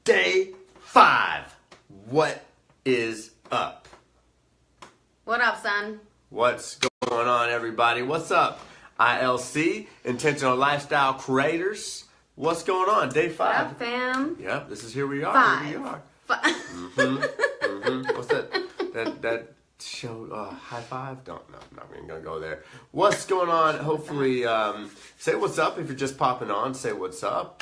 Day 5. What is up? What up, son? What's going on, everybody? What's up? ILC, Intentional Lifestyle Creators. What's going on? Day 5. What up, fam? Yep, this is here we are. 5. Here we are. Mm-hmm. What's that show? High Five? No, I'm not even gonna go there. What's going on? Hopefully, say what's up if you're just popping on. Say what's up.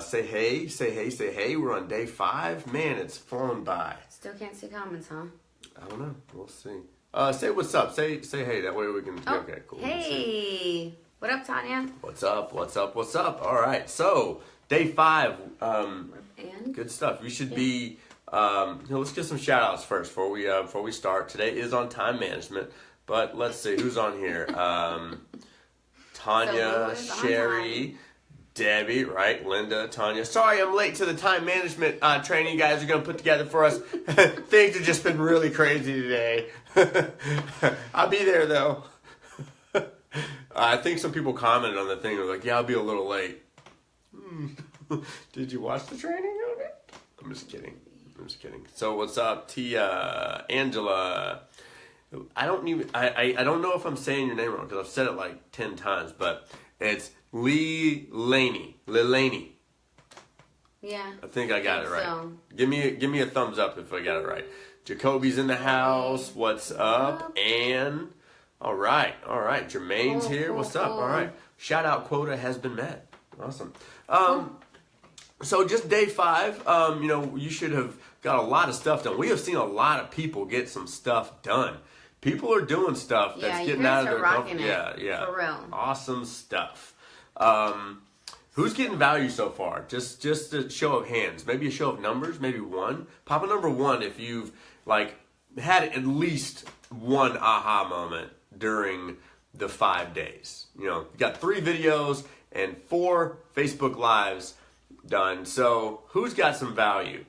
Say hey. We're on day 5. Man, it's flown by. Still can't see comments, huh? I don't know. We'll see. Say what's up. Say hey. That way we can. Oh, okay, cool. Hey. What up, Tanya? What's up? All right. So day 5. And? Good stuff. We should be. Let's get some shout outs first before we start. Today is on time management, but let's see who's on here. Tanya, Sherry, Debbie, right? Linda, Tanya. Sorry I'm late to the time management training you guys are going to put together for us. Things have just been really crazy today. I'll be there though. I think some people commented on the thing. They're like, yeah, I'll be a little late. Did you watch the training of it? I'm just kidding. So what's up, Tia, Angela? I don't know if I'm saying your name wrong because I've said it like 10 times, but it's Lilani. Yeah. I think I got it right. So. Give me a thumbs up if I got it right. Jacoby's in the house. What's up? And all right. Jermaine's here. What's up? All right. Shout out quota has been met. Awesome. So just day 5, you should have got a lot of stuff done. We have seen a lot of people get some stuff done. People are doing stuff that's getting out of their comfort. Yeah. For real. Awesome stuff. Who's getting value so far? Just a show of hands. Maybe a show of numbers. Maybe one. Pop a number 1 if you've had at least one aha moment during the 5 days. You got 3 videos and 4 Facebook Lives done. So who's got some value?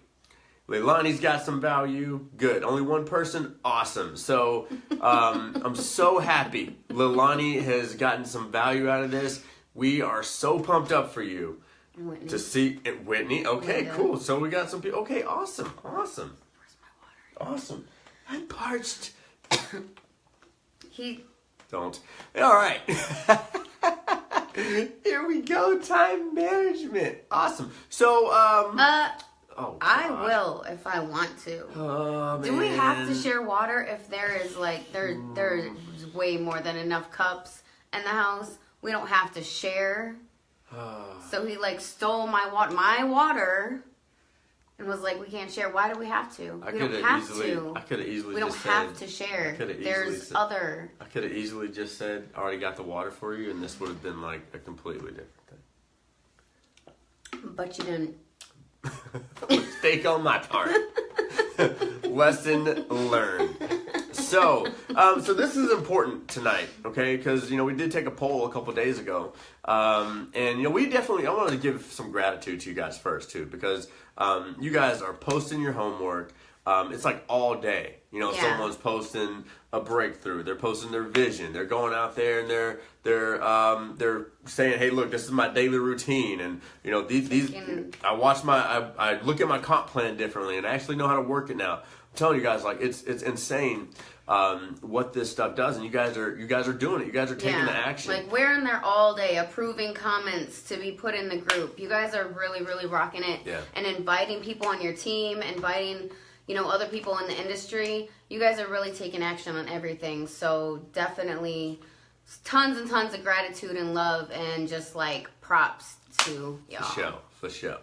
Leilani's got some value. Good. Only one person. Awesome. So I'm so happy Leilani has gotten some value out of this. We are so pumped up for you to see it. Whitney. Okay, cool. So we got some people. Okay, awesome. Where's my water? Awesome. I'm parched. Don't. All right. Here we go. Time management. Awesome. So, I will if I want to. Oh, man. Do we have to share water if there is there's way more than enough cups in the house? We don't have to share. So he stole my water and was like, we can't share. Why do we have to? I could have easily. We don't have to share. I could have easily just said, I already got the water for you, and this would have been a completely different thing. But you didn't. Mistake on my part. Lesson learned. So this is important tonight, okay? Because we did take a poll a couple days ago, and I wanted to give some gratitude to you guys first too, because you guys are posting your homework. It's all day. Someone's posting a breakthrough. They're posting their vision. They're going out there and they're saying, "Hey, look, this is my daily routine." And these I look at my comp plan differently, and I actually know how to work it now. I'm telling you guys, it's insane what this stuff does, and you guys are doing it. You guys are taking the action. We're in there all day approving comments to be put in the group. You guys are really, really rocking it, and inviting people on your team, inviting other people in the industry. You guys are really taking action on everything. So definitely tons and tons of gratitude and love, and just props to y'all. For sure.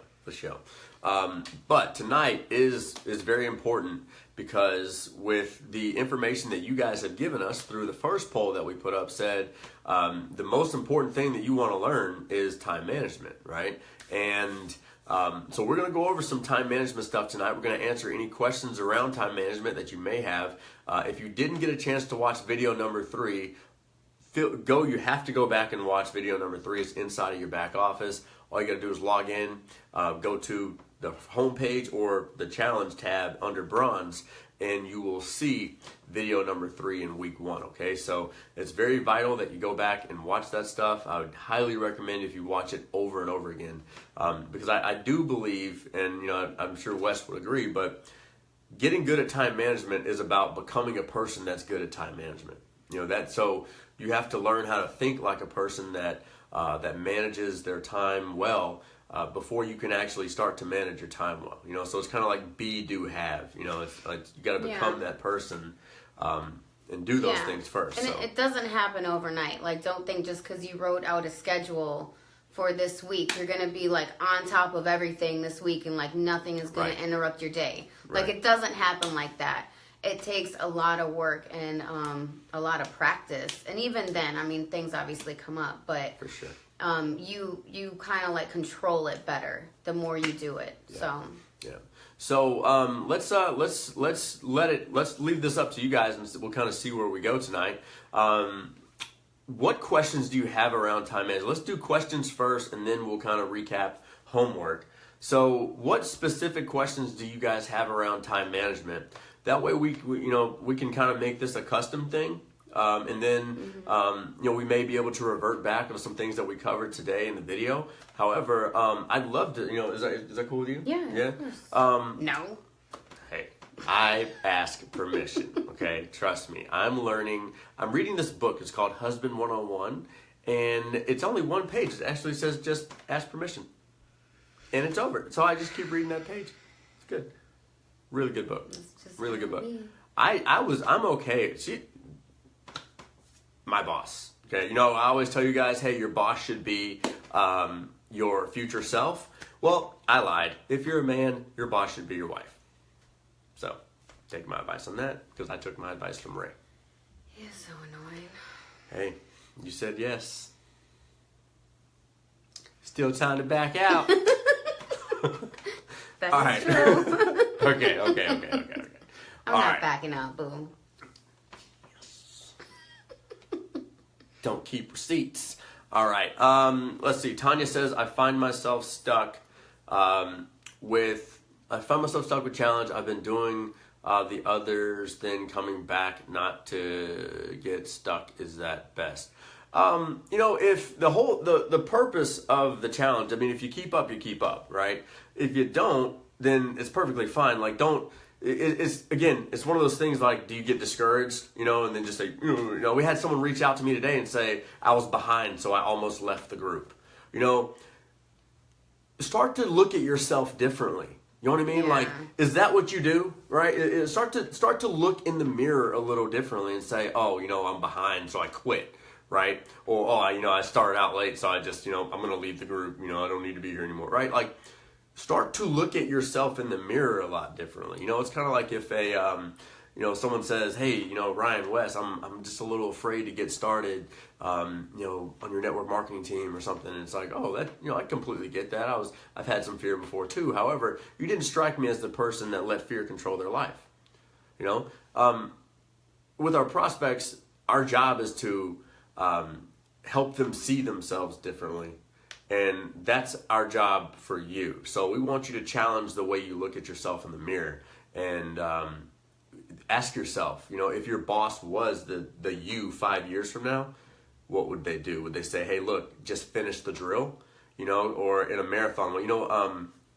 But tonight is very important, because with the information that you guys have given us through the first poll that we put up said the most important thing that you want to learn is time management, right? And so we're going to go over some time management stuff tonight. We're going to answer any questions around time management that you may have. If you didn't get a chance to watch video number 3, you have to go back and watch video number 3. It's inside of your back office. All you got to do is log in, go to the homepage or the challenge tab under bronze, and you will see video number 3 in week 1. Okay, so it's very vital that you go back and watch that stuff. I would highly recommend if you watch it over and over again, because I do believe, and I'm sure Wes would agree, but getting good at time management is about becoming a person that's good at time management. So you have to learn how to think like a person that manages their time well before you can actually start to manage your time well. So it's kind of like be, do, have. It's like you got to become that person and do those things first. And it doesn't happen overnight. Like, don't think just because you wrote out a schedule for this week, you're going to be like on top of everything this week and like nothing is going to interrupt your day. Like, it doesn't happen like that. It takes a lot of work and a lot of practice. And even then, I mean, things obviously come up, but for sure. You kind of like control it better the more you do it. So let's leave this up to you guys, and we'll kind of see where we go tonight. What questions do you have around time management? Let's do questions first, and then we'll kind of recap homework. So what specific questions do you guys have around time management? That way we can kind of make this a custom thing. And then, we may be able to revert back on some things that we covered today in the video. However, I'd love to, is that cool with you? Yeah. Of course. No. Hey, I ask permission, okay? Trust me. I'm reading this book. It's called Husband 101, and it's only one page. It actually says just ask permission. And it's over. So I just keep reading that page. It's good. Really good book. Really good book. I'm okay. My boss. Okay, I always tell you guys, hey, your boss should be your future self. Well, I lied. If you're a man, your boss should be your wife. So, take my advice on that, because I took my advice from Ray. He is so annoying. Hey, you said yes. Still time to back out. That's all right. True. Okay. I'm not backing out, boo. Don't keep receipts. All right. Let's see. Tanya says, I find myself stuck with challenge. I've been doing the others, then coming back not to get stuck. Is that best? If the purpose of the challenge, I mean, if you keep up, you keep up, right? If you don't, then it's perfectly fine. Like, it's one of those things like, do you get discouraged, and then just say, we had someone reach out to me today and say, I was behind, so I almost left the group. Start to look at yourself differently. You know what I mean? Yeah. Like, is that what you do, right? Start to look in the mirror a little differently and say, oh, I'm behind, so I quit, right? Or, I started out late, so I just, I'm going to leave the group. I don't need to be here anymore, right? Like, start to look at yourself in the mirror a lot differently. It's kind of like if someone says, hey, Ryan, Wes, I'm just a little afraid to get started, on your network marketing team or something. And it's like, oh, that, I completely get that. I've had some fear before too. However, you didn't strike me as the person that let fear control their life. With our prospects, our job is to help them see themselves differently. And that's our job for you. So we want you to challenge the way you look at yourself in the mirror and ask yourself, if your boss was the you 5 years from now, what would they do? Would they say, hey, look, just finish the drill? Or in a marathon,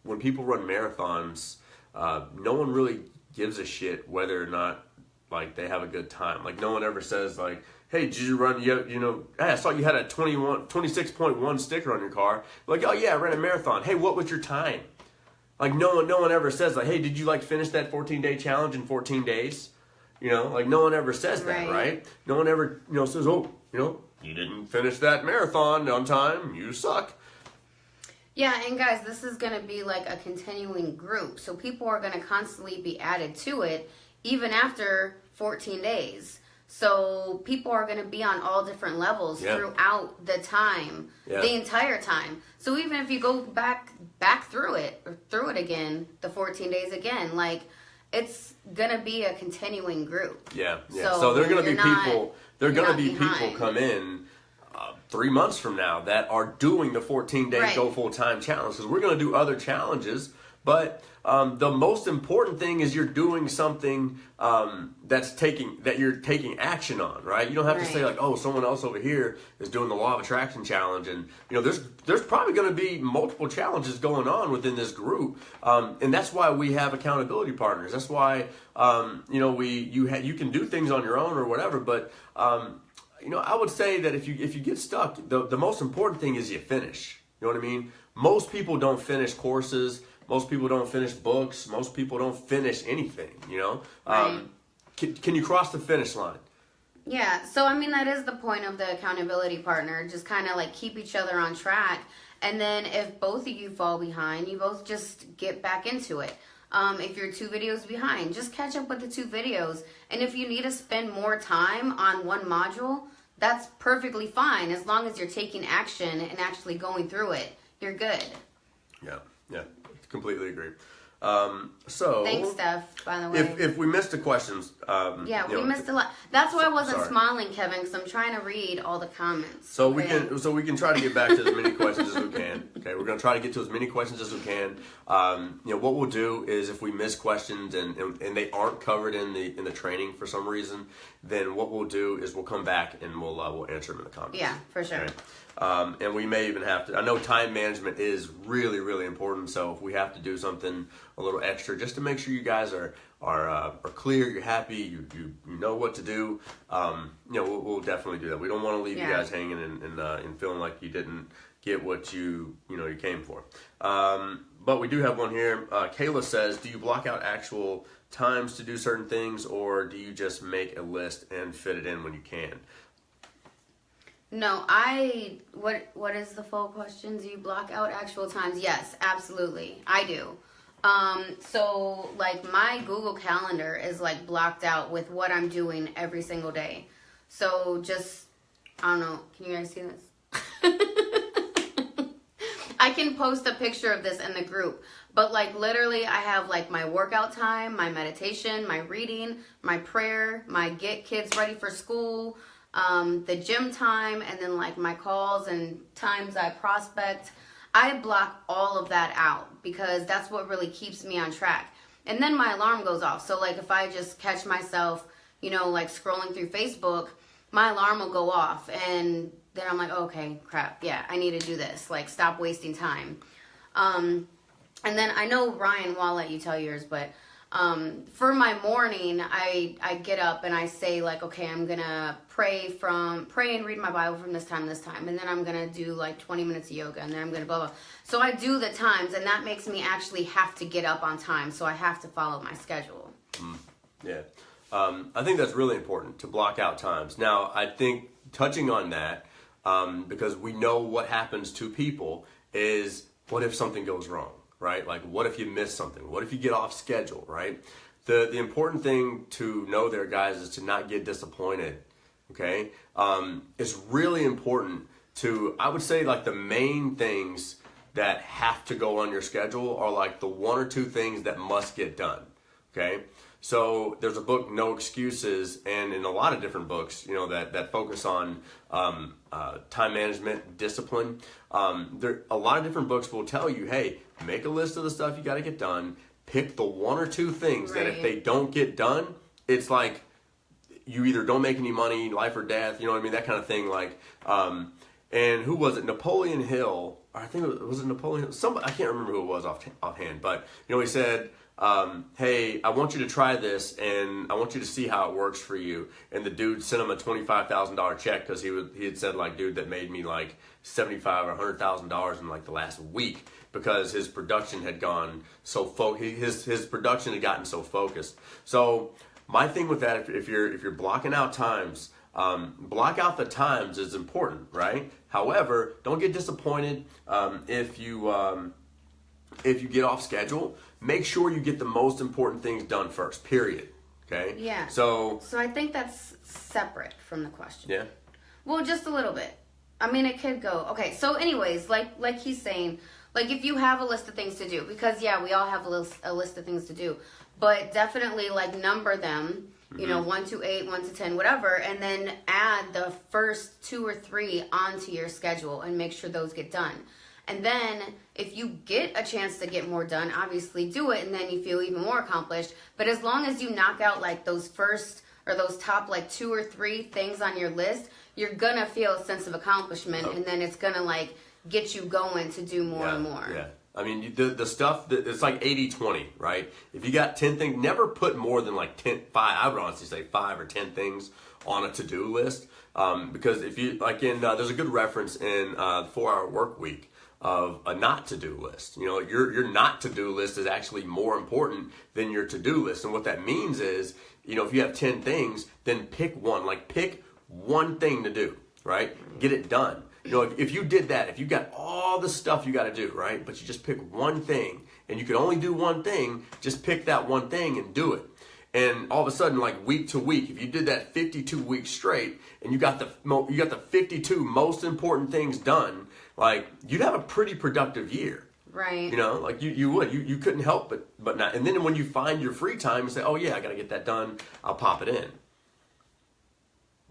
when people run marathons, no one really gives a shit whether or not like they have a good time. Like, no one ever says like, hey, did you run, hey, I saw you had a 26.1 sticker on your car. Like, oh yeah, I ran a marathon. Hey, what was your time? Like, no one ever says like, hey, did you like finish that 14-day challenge in 14 days? Like, no one ever says that, right? No one ever, says, oh, you didn't finish that marathon on time. You suck. Yeah, and guys, this is going to be like a continuing group. So people are going to constantly be added to it even after 14 days. So people are going to be on all different levels throughout the time, the entire time. So even if you go back through it again, the 14 days again, like, it's going to be a continuing group. Yeah. So there are going to be people. There are going to be people come in 3 months from now that are doing the 14-day go full time challenge, because we're going to do other challenges But the most important thing is you're doing something that you're taking action on, right? You don't have to say like, oh, someone else over here is doing the law of attraction challenge, and there's probably going to be multiple challenges going on within this group, and that's why we have accountability partners. That's why you can do things on your own or whatever, but I would say that if you get stuck, the most important thing is you finish. You know what I mean? Most people don't finish courses. Most people don't finish books. Most people don't finish anything, Right. Can you cross the finish line? Yeah, so I mean, that is the point of the accountability partner. Just kind of like keep each other on track. And then if both of you fall behind, you both just get back into it. If you're 2 videos behind, just catch up with the 2 videos. And if you need to spend more time on one module, that's perfectly fine. As long as you're taking action and actually going through it, you're good. Yeah, completely agree. So thanks, Steph, by the way. If we missed the questions, we missed a lot. That's why I wasn't smiling, Kevin, because I'm trying to read all the comments. So we can try to get back to as many questions as we can. Okay, we're gonna try to get to as many questions as we can. What we'll do is if we miss questions and they aren't covered in the training for some reason, then what we'll do is we'll come back and we'll answer them in the comments. Yeah, for sure. Okay? And we may even have to. I know time management is really, really important. So if we have to do something a little extra, just to make sure you guys are clear, you're happy, you know what to do, we'll definitely do that. We don't want to leave you guys hanging and feeling like you didn't get what you came for. But we do have one here. Kayla says, do you block out actual times to do certain things, or do you just make a list and fit it in when you can? No, what is the full question? Do you block out actual times? Yes, absolutely. I do. So like my Google Calendar is like blocked out with what I'm doing every single day. So just, I don't know, can you guys see this? I can post a picture of this in the group, but like literally I have like my workout time, my meditation, my reading, my prayer, my get kids ready for school, the gym time, and then like my calls and times I prospect. I block all of that out because that's what really keeps me on track. And then my alarm goes off. So like if I just catch myself, like scrolling through Facebook, my alarm will go off and then I'm like, okay, crap. Yeah, I need to do this. Like stop wasting time. And then I know, Ryan, well, I'll let you tell yours, but for my morning, I get up and I say like, okay, I'm going to pray and read my Bible from this time to this time. And then I'm going to do like 20 minutes of yoga, and then I'm going to blah, blah. So I do the times, and that makes me actually have to get up on time. So I have to follow my schedule. Yeah. I think that's really important to block out times. Now, I think touching on that, because we know what happens to people is what if something goes wrong? Right? Like, what if you miss something? What if you get off schedule, right? The important thing to know there, guys, is to not get disappointed, okay? It's really important to, I would say, like, the main things that have to go on your schedule are, like, the 1 or 2 things that must get done, okay? So there's a book, No Excuses, and in a lot of different books, that focus on time management, discipline. A lot of different books will tell you, hey, make a list of the stuff you got to get done. Pick the 1 or 2 things that if they don't get done, it's like you either don't make any money, life or death. You know what I mean? That kind of thing. Like, and who was it? Napoleon Hill. I think was it Napoleon Hill? I can't remember who it was offhand, but he said, hey, I want you to try this, and I want you to see how it works for you. And the dude sent him a $25,000 check because he had said, like, dude, that made me like $75,000 or $100,000 in like the last week because his production had gone so his production had gotten so focused. So my thing with that, if you're blocking out times, block out the times is important, right? However, don't get disappointed if you get off schedule. Make sure you get the most important things done first, period. Okay? Yeah. So I think that's separate from the question. Yeah. Well, just a little bit. I mean, it could go. Okay, so anyways, like he's saying, like if you have a list of things to do, because yeah, we all have a list of things to do, but definitely like number them, 1 to 8, 1 to 10, whatever, and then add the first 2 or 3 onto your schedule and make sure those get done. And then if you get a chance to get more done, obviously do it, and then you feel even more accomplished. But as long as you knock out like those first or those top like 2 or 3 things on your list, you're gonna feel a sense of accomplishment, and then it's gonna like get you going to do more and more. Yeah. I mean, the stuff that it's like 80-20, right? If you got 10 things, never put more than like 5. I would honestly say 5 or 10 things on a to-do list, because if you like there's a good reference in the 4-Hour Work Week of a not to-do list. You know, your not to-do list is actually more important than your to-do list, and what that means is, you know, if you have 10 things, then pick one. Like pick one thing to do, right? Get it done. You know, if you did that, if you got all the stuff you got to do, right, but you just pick one thing, and you can only do one thing, just pick that one thing and do it. And all of a sudden, like week to week, if you did that 52 weeks straight, and you got the 52 most important things done, like you'd have a pretty productive year. Right. You know, like you would. You couldn't help but not. And then when you find your free time, you say, oh yeah, I got to get that done. I'll pop it in.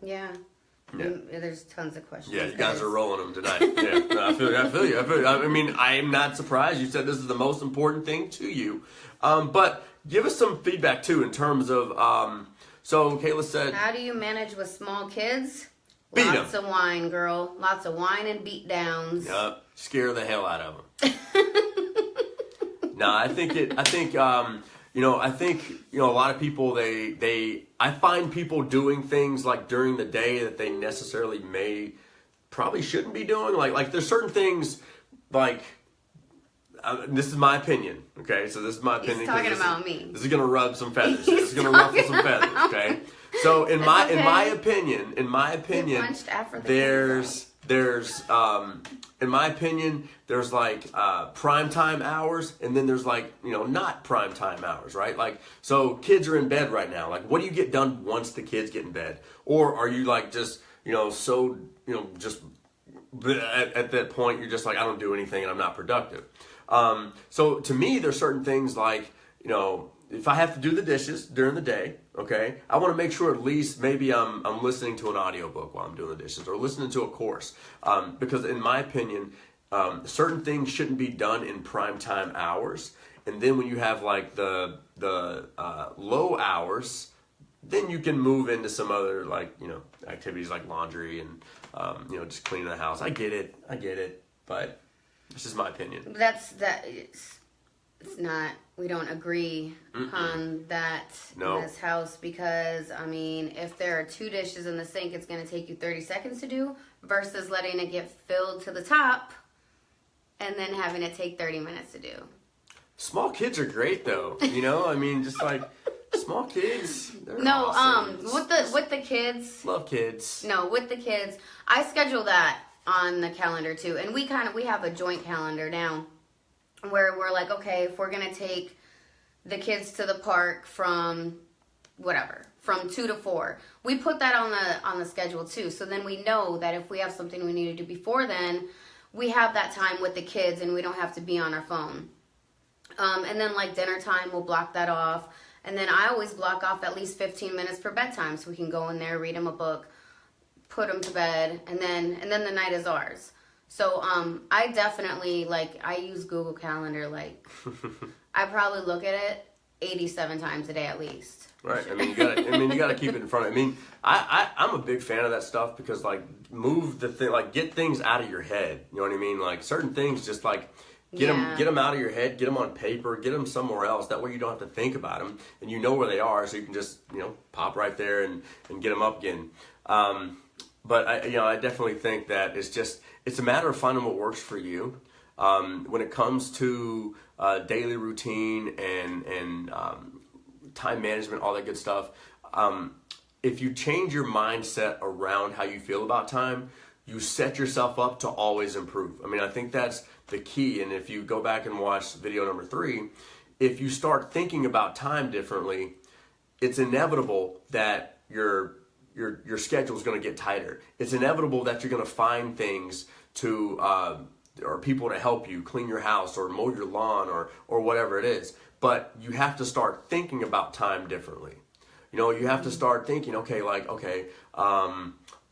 Yeah. Yeah. There's tons of questions. Yeah, you guys are rolling them tonight. Yeah, no, I feel you. I mean, I am not surprised. You said this is the most important thing to you. But give us some feedback, too, in terms of, so Kayla said... How do you manage with small kids? Beat them. Lots of wine, girl. Lots of wine and beat downs. Yep, scare the hell out of them. No, I think a lot of people, I find people doing things like during the day that they necessarily probably shouldn't be doing. Like there's certain things like, this is my opinion, okay? So this is my opinion. He's talking about me. This is going to rub some feathers. This is going to ruffle some feathers, okay? So in my opinion, there's like prime time hours, and then there's like, you know, not prime time hours, right? Like, so kids are in bed right now. Like, what do you get done once the kids get in bed? Or are you like just, you know, so, you know, just at that point, you're just like, I don't do anything and I'm not productive. So to me, there's certain things like, you know, if I have to do the dishes during the day, okay, I want to make sure at least maybe I'm listening to an audiobook while I'm doing the dishes or listening to a course. Because in my opinion, certain things shouldn't be done in prime time hours. And then when you have like the low hours, then you can move into some other, like, you know, activities like laundry and, you know, just cleaning the house. I get it, but it's just my opinion. It's not, we don't agree on that in this house, because, I mean, if there are 2 dishes in the sink, it's going to take you 30 seconds to do versus letting it get filled to the top and then having it take 30 minutes to do. Small kids are great, though. You know, I mean, just like small kids. Awesome. With the kids. Love kids. No, with the kids, I schedule that on the calendar too, and we have a joint calendar now, where we're like, okay, if we're gonna take the kids to the park from 2 to 4, we put that on the schedule too. So then we know that if we have something we need to do before then, we have that time with the kids and we don't have to be on our phone. And then like dinner time, we'll block that off. And then I always block off at least 15 minutes for bedtime, so we can go in there, read them a book, put them to bed, and then the night is ours. So I definitely, like, I use Google Calendar, like, I probably look at it 87 times a day at least. Right. I mean, you gotta keep it in front of. I mean, I'm a big fan of that stuff because, like, move the thing, like, get things out of your head. You know what I mean? Like, certain things, just like get them out of your head, get them on paper, get them somewhere else. That way you don't have to think about them and you know where they are, so you can just, you know, pop right there and get them up again. But I definitely think that it's a matter of finding what works for you. When it comes to daily routine and time management, all that good stuff, if you change your mindset around how you feel about time, you set yourself up to always improve. I mean, I think that's the key. And if you go back and watch video number 3, if you start thinking about time differently, it's inevitable that your schedule is going to get tighter. It's inevitable that you're going to find things to or people to help you clean your house or mow your lawn or whatever it is. But you have to start thinking about time differently. You know, you have to start thinking,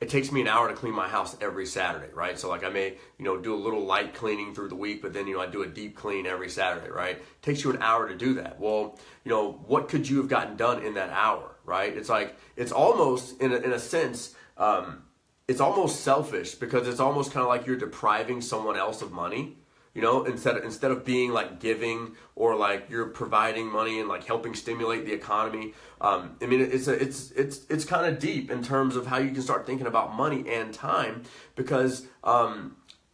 it takes me an hour to clean my house every Saturday, right? So like I may, do a little light cleaning through the week, but then, I do a deep clean every Saturday, right? It takes you an hour to do that. Well, what could you have gotten done in that hour, right? It's like, it's almost, in a sense, it's almost selfish, because it's almost kind of like you're depriving someone else of money. Instead of being like giving, or like you're providing money and like helping stimulate the economy. It's kind of deep in terms of how you can start thinking about money and time, because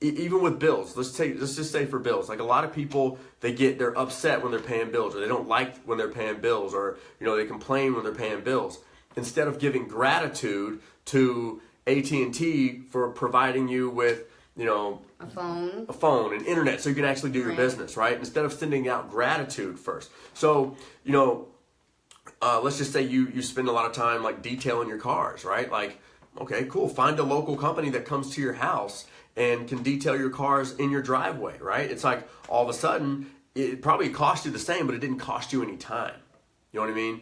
even with bills, let's just say for bills, like a lot of people, they're upset when they're paying bills, or they don't like when they're paying bills, or they complain when they're paying bills, instead of giving gratitude to AT&T for providing you with a phone and internet, so you can actually do your business, right? Instead of sending out gratitude first. So, let's just say you spend a lot of time like detailing your cars, right? Like, okay, cool. Find a local company that comes to your house and can detail your cars in your driveway, right? It's like all of a sudden it probably cost you the same, but it didn't cost you any time. You know what I mean?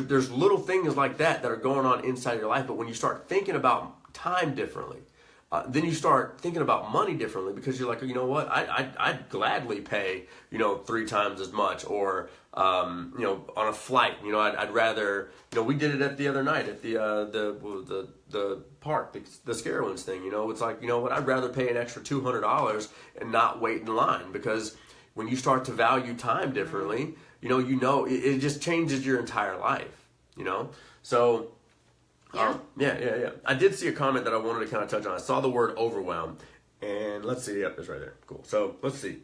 There's little things like that are going on inside your life, but when you start thinking about time differently, then you start thinking about money differently, because you're like, you know what, I'd gladly pay, 3 times as much, or, on a flight, I'd rather, we did it the other night at the park, the Scarowinds thing, it's like, what, I'd rather pay an extra $200 and not wait in line, because when you start to value time differently, it just changes your entire life, so... Yeah. I did see a comment that I wanted to kind of touch on. I saw the word overwhelmed, and let's see. Yep, it's right there. Cool. So let's see.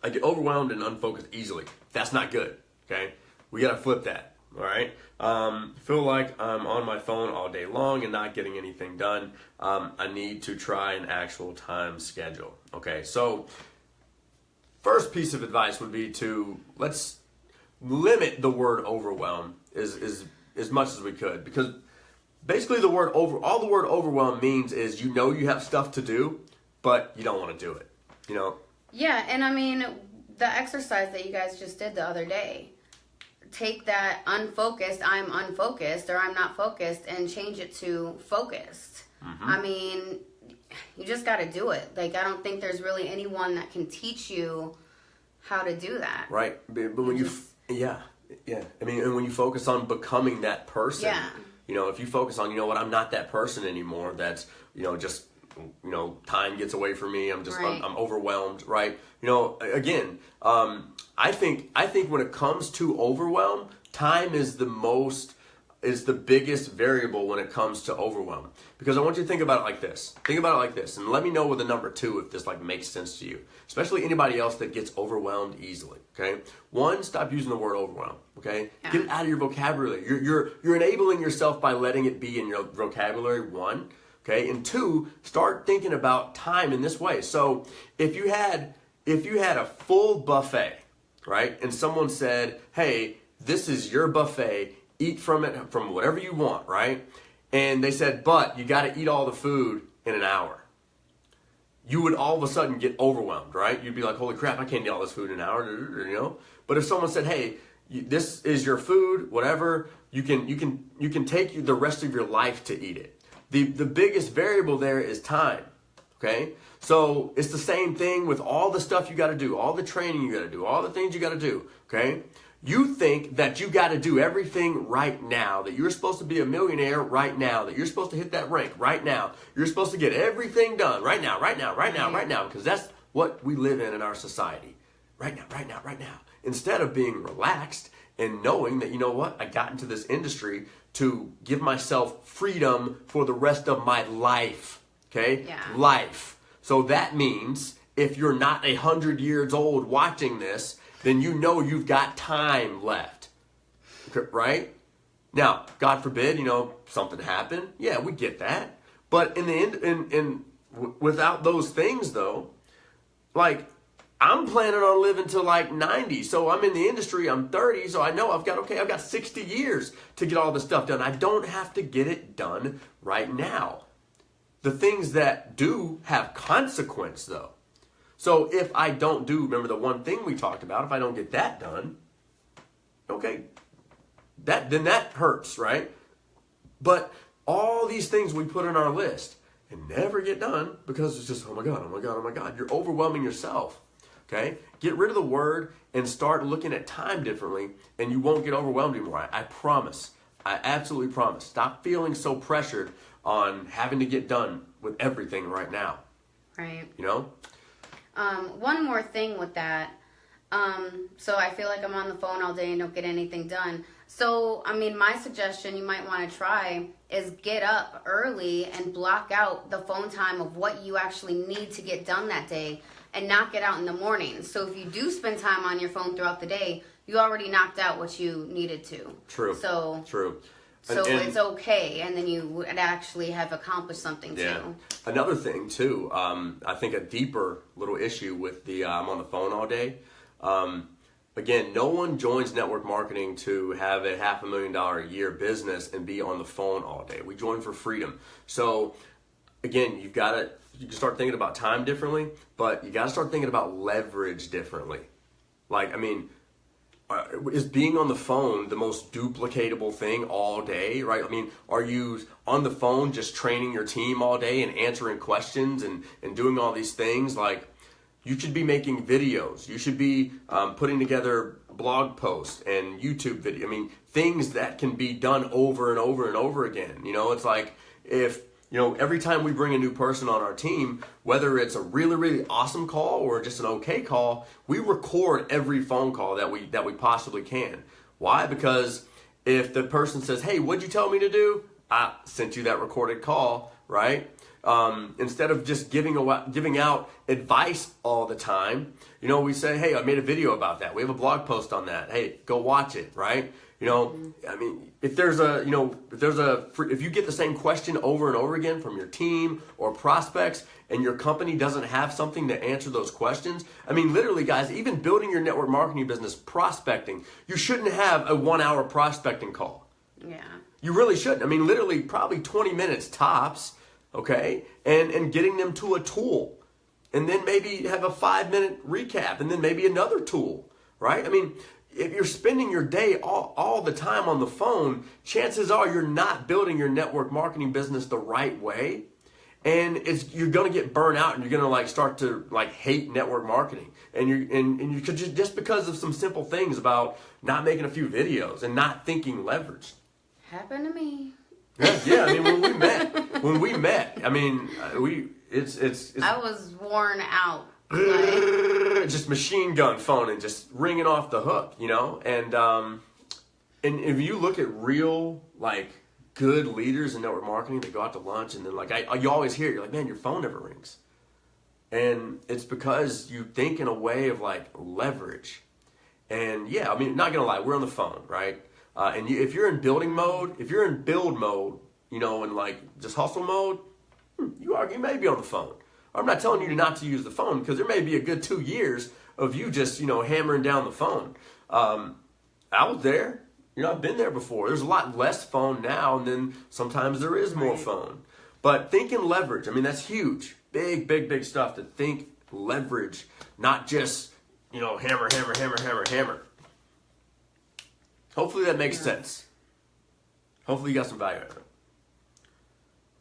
I get overwhelmed and unfocused easily. That's not good. Okay, we gotta flip that. All right. Feel like I'm on my phone all day long and not getting anything done. I need to try an actual time schedule. Okay. So first piece of advice would be let's limit the word overwhelm as much as we could, because basically the word overwhelm means is you have stuff to do, but you don't want to do it. Yeah, and I mean the exercise that you guys just did the other day. Take that unfocused, I'm unfocused, or I'm not focused, and change it to focused. Mm-hmm. I mean, you just got to do it. Like, I don't think there's really anyone that can teach you how to do that. But when yeah. I mean, and when you focus on becoming that person, if you focus on, I'm not that person anymore. That's, just, time gets away from me. I'm just, I'm overwhelmed, right? Again, I think when it comes to overwhelm, time is the biggest variable when it comes to overwhelm. Because I want you to think about it like this. And let me know with the number 2 if this makes sense to you. Especially anybody else that gets overwhelmed easily. Okay. 1, stop using the word overwhelm. Okay. Yeah. Get it out of your vocabulary. You're enabling yourself by letting it be in your vocabulary. 1. Okay. And 2, start thinking about time in this way. So if you had a full buffet, right, and someone said, hey, this is your buffet, eat from it, from whatever you want, right? And they said, but you got to eat all the food in an hour. You would all of a sudden get overwhelmed, right? You'd be like, holy crap, I can't eat all this food in an hour, But if someone said, hey, this is your food, whatever, you can take the rest of your life to eat it. The biggest variable there is time, okay? So it's the same thing with all the stuff you got to do, all the training you got to do, all the things you got to do, okay? You think that you got to do everything right now, that you're supposed to be a millionaire right now, that you're supposed to hit that rank right now. You're supposed to get everything done right now, because that's what we live in our society. Right now. Instead of being relaxed and knowing that, I got into this industry to give myself freedom for the rest of my life, okay? Yeah. Life. So that means if you're not 100 years old watching this, then you've got time left, right? Now, God forbid, something happened. Yeah, we get that. But in the end, without those things, though, I'm planning on living to 90. So I'm in the industry. I'm 30. So I know I've got 60 years to get all this stuff done. I don't have to get it done right now. The things that do have consequence, though. So if I don't remember the one thing we talked about, if I don't get that done, okay, then that hurts, right? But All these things we put on our list and never get done because it's just, oh my God, oh my God, oh my God. You're overwhelming yourself, okay? Get rid of the word and start looking at time differently, and you won't get overwhelmed anymore. I promise. I absolutely promise. Stop feeling so pressured on having to get done with everything right now. Right. You know? One more thing with that. So I feel like I'm on the phone all day and don't get anything done. So, I mean, my suggestion you might want to try is get up early and block out the phone time of what you actually need to get done that day and knock it out in the morning. So if you do spend time on your phone throughout the day, you already knocked out what you needed to. True. True. So it's okay, and then you would actually have accomplished something too. Another thing too, I think a deeper little issue with the I'm on the phone all day. Again, no one joins network marketing to have a $500,000 a year business and be on the phone all day. We join for freedom. So again, you can start thinking about time differently, but you got to start thinking about leverage differently. Like, I mean, is being on the phone the most duplicatable thing all day, right? I mean, are you on the phone just training your team all day and answering questions and doing all these things? Like, you should be making videos. You should be putting together blog posts and YouTube video. I mean, things that can be done over and over and over again. You know, it's like if, you know, every time we bring a new person on our team, whether it's a really, really awesome call or just an okay call, we record every phone call that we possibly can. Why? Because if the person says, hey, what'd you tell me to do? I sent you that recorded call, right? Instead of just giving out advice all the time, you know, we say, hey, I made a video about that. We have a blog post on that. Hey, go watch it, right? You know, I mean, if you get the same question over and over again from your team or prospects and your company doesn't have something to answer those questions, I mean, literally, guys, even building your network marketing business, prospecting, you shouldn't have a 1-hour prospecting call. Yeah. You really shouldn't. I mean, literally, probably 20 minutes tops. Okay, and getting them to a tool, and then maybe have a 5-minute recap, and then maybe another tool, right? I mean, if you're spending your day all the time on the phone, chances are you're not building your network marketing business the right way, and you're gonna get burnt out, and you're gonna start to hate network marketing, and you could just because of some simple things about not making a few videos and not thinking leverage. Happened to me. Yeah. I mean, when we met, I mean, it's. I was worn out. Just machine gun phone and just ringing off the hook, you know, and if you look at real good leaders in network marketing, they go out to lunch and then you always hear it, you're like, man, your phone never rings, and it's because you think in a way of leverage, and yeah, I mean, not gonna lie, we're on the phone, right? And if you're in build mode, you know, and just hustle mode, you may be on the phone. I'm not telling you not to use the phone because there may be a good 2 years of you just, you know, hammering down the phone. I was there. You know, I've been there before. There's a lot less phone now, and then sometimes there is more phone. But thinking leverage, I mean, that's huge. Big, big, big stuff to think leverage, not just, you know, hammer. Hopefully that makes sense. Hopefully you got some value out of it.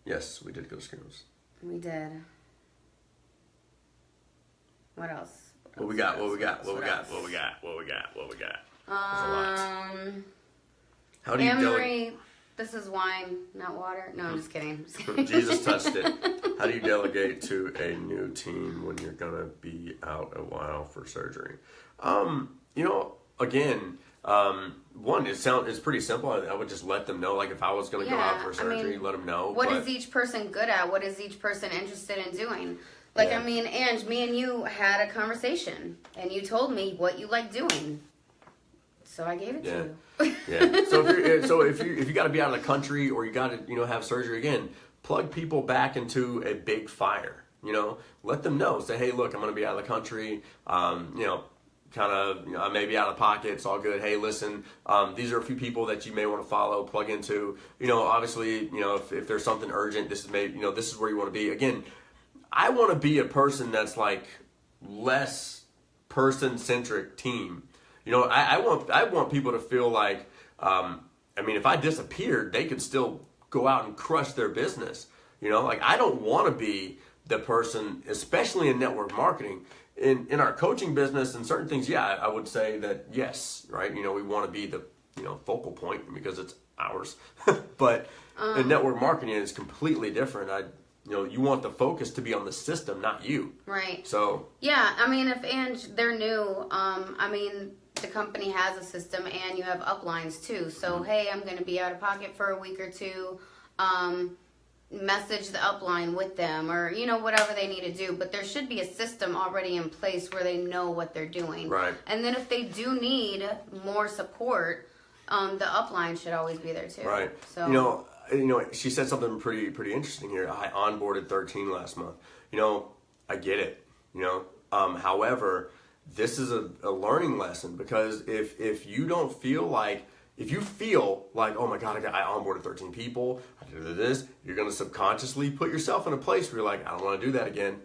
Yes, we did go to Skims. We did. What else? What we got? There's a lot. How do you Anne-Marie, this is wine, not water. No, I'm just kidding. Jesus touched it. How do you delegate to a new team when you're gonna be out a while for surgery? You know, again, one, it's pretty simple. I would just let them know, if I was going to go out for surgery, let them know. What is each person good at? What is each person interested in doing? I mean, Ange, me and you had a conversation, and you told me what you like doing. So I gave it to you. Yeah. So if you got to be out of the country or you got to have surgery again, plug people back into a big fire. You know, let them know. Say, hey, look, I'm going to be out of the country. I may be out of pocket. It's all good. Hey, listen, these are a few people that you may want to follow, plug into. You know, obviously, you know, if there's something urgent, this is this is where you want to be. Again, I want to be a person that's less person-centric team. You know, I want people to feel I mean, if I disappeared, they could still go out and crush their business. You know, like I don't want to be the person, especially in network marketing. In our coaching business and certain things, yeah, I would say that yes, right? You know, we want to be the, you know, focal point because it's ours. But in network marketing, it's completely different. You know, you want the focus to be on the system, not you. Right. So. Yeah, I mean, they're new, I mean, the company has a system and you have uplines too. So, hey, I'm going to be out of pocket for a week or two. Message the upline with them or, you know, whatever they need to do. But there should be a system already in place where they know what they're doing. Right. And then if they do need more support, the upline should always be there too. Right. So, you know, she said something pretty interesting here. I onboarded 13 last month. You know, I get it. You know, however, this is a learning lesson because if you don't feel like, if you feel like, oh my God, I onboarded 13 people, I did this, you're going to subconsciously put yourself in a place where you're like, I don't want to do that again.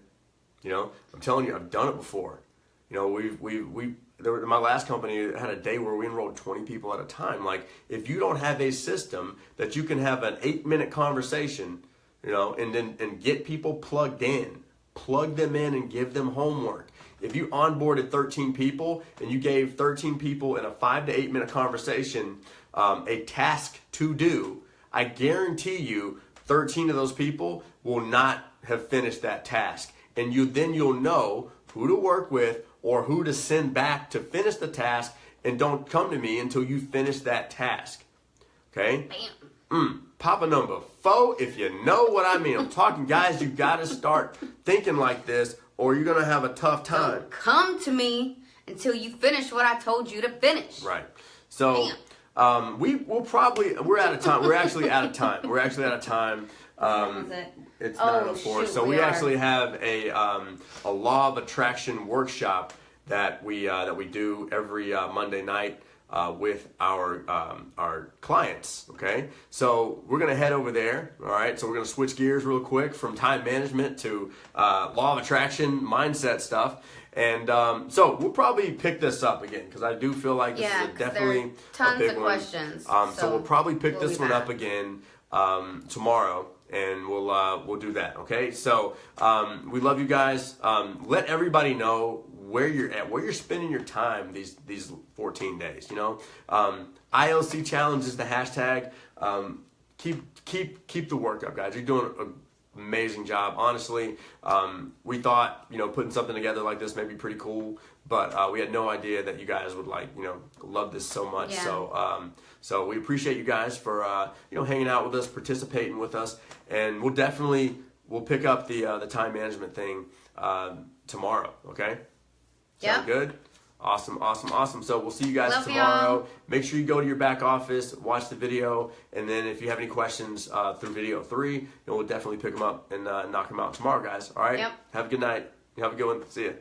You know, I'm telling you, I've done it before. You know, my last company had a day where we enrolled 20 people at a time. Like, if you don't have a system that you can have an 8-minute conversation, you know, and get people plugged in, plug them in and give them homework. If you onboarded 13 people and you gave 13 people in a 5 to 8 minute conversation a task to do, I guarantee you 13 of those people will not have finished that task. And you'll know who to work with or who to send back to finish the task, and don't come to me until you finish that task. Okay? Papa number 4, if you know what I mean. I'm talking, guys, you got to start thinking like this, or you're going to have a tough time. Don't come to me until you finish what I told you to finish. Right. So, we're out of time. We're actually out of time. What was it? It's 9:04. So we actually have a law of attraction workshop that we do every Monday night with our clients. Okay, so we're gonna head over there. All right, so we're gonna switch gears real quick from time management to law of attraction mindset stuff. And so we'll probably pick this up again because I do feel like this is definitely tons a big of one. questions. So we'll probably pick this one up again tomorrow, and we'll do that. Okay. So we love you guys. Let everybody know where you're at, where you're spending your time these 14 days. You know, ILC challenge is the hashtag. Keep the work up, guys. You're doing an amazing job. Honestly, we thought, you know, putting something together like this may be pretty cool, but we had no idea that you guys would love this so much. Yeah. So we appreciate you guys for hanging out with us, participating with us, and we'll pick up the time management thing tomorrow. Okay. Sound good? Awesome. So we'll see you guys tomorrow. Y'all. Make sure you go to your back office, watch the video, and then if you have any questions through video 3, we'll definitely pick them up and knock them out tomorrow, guys. All right? Yep. Have a good night. Have a good one. See ya.